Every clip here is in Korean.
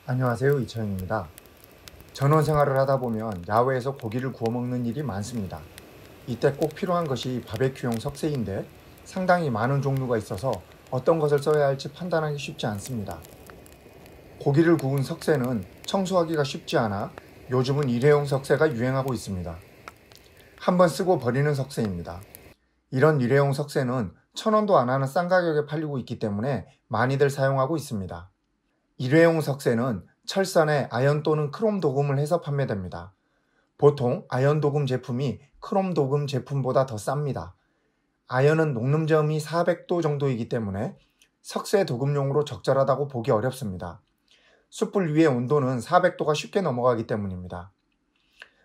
안녕하세요, 이철현입니다. 전원 생활을 하다 보면 야외에서 고기를 구워 먹는 일이 많습니다. 이때 꼭 필요한 것이 바베큐용 석쇠인데 상당히 많은 종류가 있어서 어떤 것을 써야 할지 판단하기 쉽지 않습니다. 고기를 구운 석쇠는 청소하기가 쉽지 않아 요즘은 일회용 석쇠가 유행하고 있습니다. 한번 쓰고 버리는 석쇠입니다. 이런 일회용 석쇠는 1,000원도 안 하는 싼 가격에 팔리고 있기 때문에 많이들 사용하고 있습니다. 일회용 석쇠는 철선에 아연 또는 크롬 도금을 해서 판매됩니다. 보통 아연 도금 제품이 크롬 도금 제품보다 더 쌉니다. 아연은 녹는점이 400도 정도이기 때문에 석쇠 도금용으로 적절하다고 보기 어렵습니다. 숯불 위의 온도는 400도가 쉽게 넘어가기 때문입니다.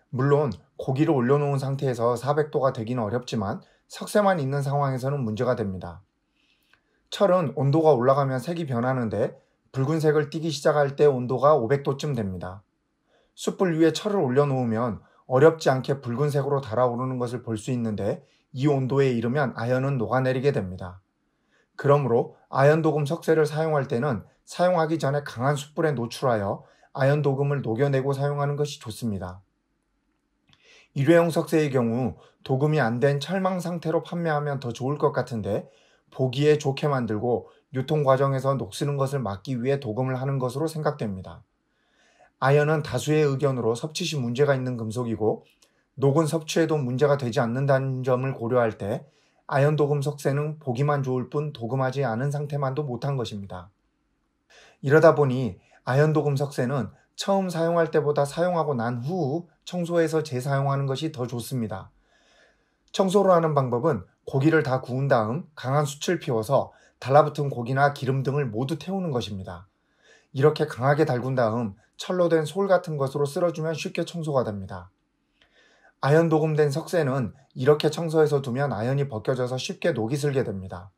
물론 고기를 올려놓은 상태에서 400도가 되기는 어렵지만 석쇠만 있는 상황에서는 문제가 됩니다. 철은 온도가 올라가면 색이 변하는데 붉은색을 띠기 시작할 때 온도가 500도쯤 됩니다. 숯불 위에 철을 올려놓으면 어렵지 않게 붉은색으로 달아오르는 것을 볼 수 있는데 이 온도에 이르면 아연은 녹아내리게 됩니다. 그러므로 아연도금 석쇠를 사용할 때는 사용하기 전에 강한 숯불에 노출하여 아연도금을 녹여내고 사용하는 것이 좋습니다. 일회용 석쇠의 경우 도금이 안 된 철망 상태로 판매하면 더 좋을 것 같은데 보기에 좋게 만들고 유통 과정에서 녹슬는 것을 막기 위해 도금을 하는 것으로 생각됩니다. 아연은 다수의 의견으로 섭취 시 문제가 있는 금속이고 녹은 섭취에도 문제가 되지 않는다는 점을 고려할 때 아연 도금 석쇠는 보기만 좋을 뿐 도금하지 않은 상태만도 못한 것입니다. 이러다 보니 아연 도금 석쇠는 처음 사용할 때보다 사용하고 난 후 청소해서 재사용하는 것이 더 좋습니다. 청소를 하는 방법은 고기를 다 구운 다음 강한 숯을 피워서 달라붙은 고기나 기름 등을 모두 태우는 것입니다. 이렇게 강하게 달군 다음 철로 된 솔 같은 것으로 쓸어주면 쉽게 청소가 됩니다. 아연 도금된 석쇠는 이렇게 청소해서 두면 아연이 벗겨져서 쉽게 녹이 슬게 됩니다.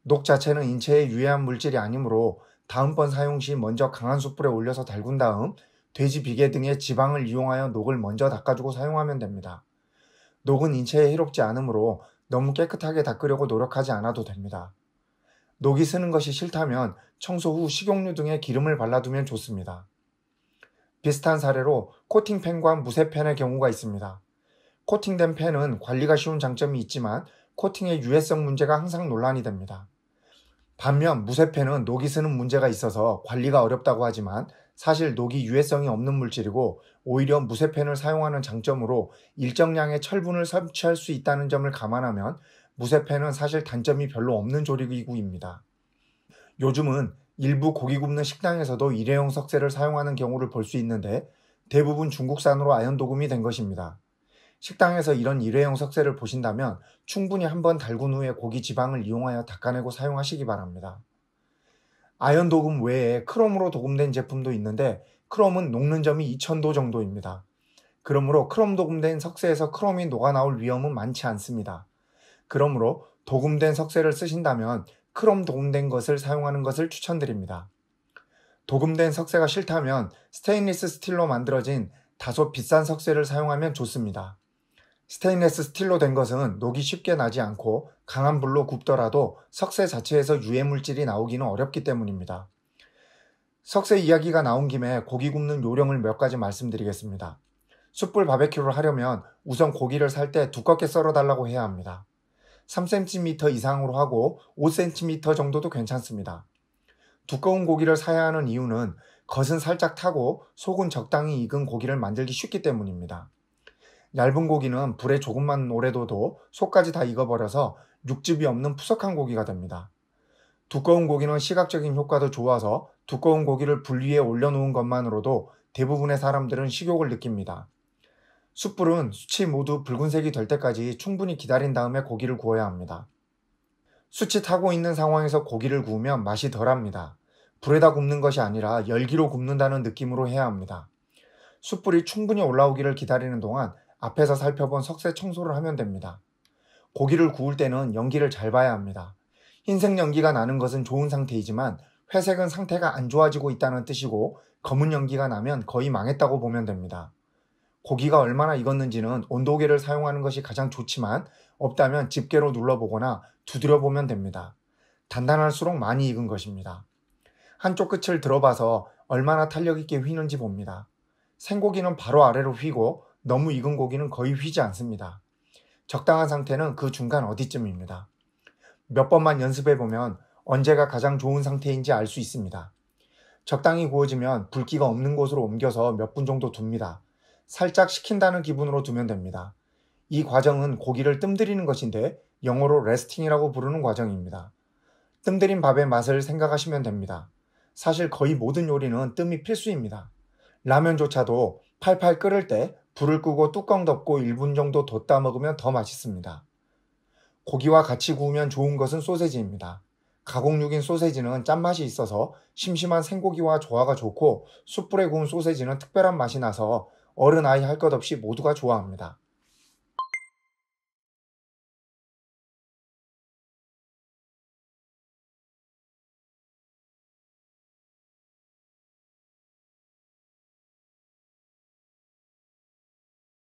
녹 자체는 인체에 유해한 물질이 아니므로 다음번 사용 시 먼저 강한 숯불에 올려서 달군 다음 돼지 비계 등의 지방을 이용하여 녹을 먼저 닦아주고 사용하면 됩니다. 녹은 인체에 해롭지 않으므로 너무 깨끗하게 닦으려고 노력하지 않아도 됩니다. 녹이 스는 것이 싫다면 청소 후 식용유 등에 기름을 발라두면 좋습니다. 비슷한 사례로 코팅팬과 무쇠팬의 경우가 있습니다. 코팅된 팬은 관리가 쉬운 장점이 있지만 코팅의 유해성 문제가 항상 논란이 됩니다. 반면 무쇠팬은 녹이 스는 문제가 있어서 관리가 어렵다고 하지만 사실 녹이 유해성이 없는 물질이고 오히려 무쇠팬을 사용하는 장점으로 일정량의 철분을 섭취할 수 있다는 점을 감안하면 무쇠팬은 사실 단점이 별로 없는 조리기구입니다. 요즘은 일부 고기 굽는 식당에서도 일회용 석쇠를 사용하는 경우를 볼 수 있는데 대부분 중국산으로 아연 도금이 된 것입니다. 식당에서 이런 일회용 석쇠를 보신다면 충분히 한번 달군 후에 고기 지방을 이용하여 닦아내고 사용하시기 바랍니다. 아연 도금 외에 크롬으로 도금된 제품도 있는데 크롬은 녹는 점이 2000도 정도입니다. 그러므로 크롬 도금된 석쇠에서 크롬이 녹아나올 위험은 많지 않습니다. 그러므로 도금된 석쇠를 쓰신다면 크롬 도금된 것을 사용하는 것을 추천드립니다. 도금된 석쇠가 싫다면 스테인리스 스틸로 만들어진 다소 비싼 석쇠를 사용하면 좋습니다. 스테인리스 스틸로 된 것은 녹이 쉽게 나지 않고 강한 불로 굽더라도 석쇠 자체에서 유해물질이 나오기는 어렵기 때문입니다. 석쇠 이야기가 나온 김에 고기 굽는 요령을 몇 가지 말씀드리겠습니다. 숯불 바베큐를 하려면 우선 고기를 살 때 두껍게 썰어달라고 해야 합니다. 3cm 이상으로 하고 5cm 정도도 괜찮습니다. 두꺼운 고기를 사야 하는 이유는 겉은 살짝 타고 속은 적당히 익은 고기를 만들기 쉽기 때문입니다. 얇은 고기는 불에 조금만 오래 둬도 속까지 다 익어버려서 육즙이 없는 푸석한 고기가 됩니다. 두꺼운 고기는 시각적인 효과도 좋아서 두꺼운 고기를 불 위에 올려놓은 것만으로도 대부분의 사람들은 식욕을 느낍니다. 숯불은 숯이 모두 붉은색이 될 때까지 충분히 기다린 다음에 고기를 구워야 합니다. 숯이 타고 있는 상황에서 고기를 구우면 맛이 덜합니다. 불에다 굽는 것이 아니라 열기로 굽는다는 느낌으로 해야 합니다. 숯불이 충분히 올라오기를 기다리는 동안 앞에서 살펴본 석쇠 청소를 하면 됩니다. 고기를 구울 때는 연기를 잘 봐야 합니다. 흰색 연기가 나는 것은 좋은 상태이지만 회색은 상태가 안 좋아지고 있다는 뜻이고 검은 연기가 나면 거의 망했다고 보면 됩니다. 고기가 얼마나 익었는지는 온도계를 사용하는 것이 가장 좋지만 없다면 집게로 눌러보거나 두드려 보면 됩니다. 단단할수록 많이 익은 것입니다. 한쪽 끝을 들어봐서 얼마나 탄력 있게 휘는지 봅니다. 생고기는 바로 아래로 휘고 너무 익은 고기는 거의 휘지 않습니다. 적당한 상태는 그 중간 어디쯤입니다. 몇 번만 연습해보면 언제가 가장 좋은 상태인지 알 수 있습니다. 적당히 구워지면 불기가 없는 곳으로 옮겨서 몇 분 정도 둡니다. 살짝 식힌다는 기분으로 두면 됩니다. 이 과정은 고기를 뜸들이는 것인데 영어로 레스팅이라고 부르는 과정입니다. 뜸들인 밥의 맛을 생각하시면 됩니다. 사실 거의 모든 요리는 뜸이 필수입니다. 라면조차도 팔팔 끓을 때 불을 끄고 뚜껑 덮고 1분 정도 뒀다 먹으면 더 맛있습니다. 고기와 같이 구우면 좋은 것은 소세지입니다. 가공육인 소세지는 짠맛이 있어서 심심한 생고기와 조화가 좋고 숯불에 구운 소세지는 특별한 맛이 나서 어른 아이 할 것 없이 모두가 좋아합니다.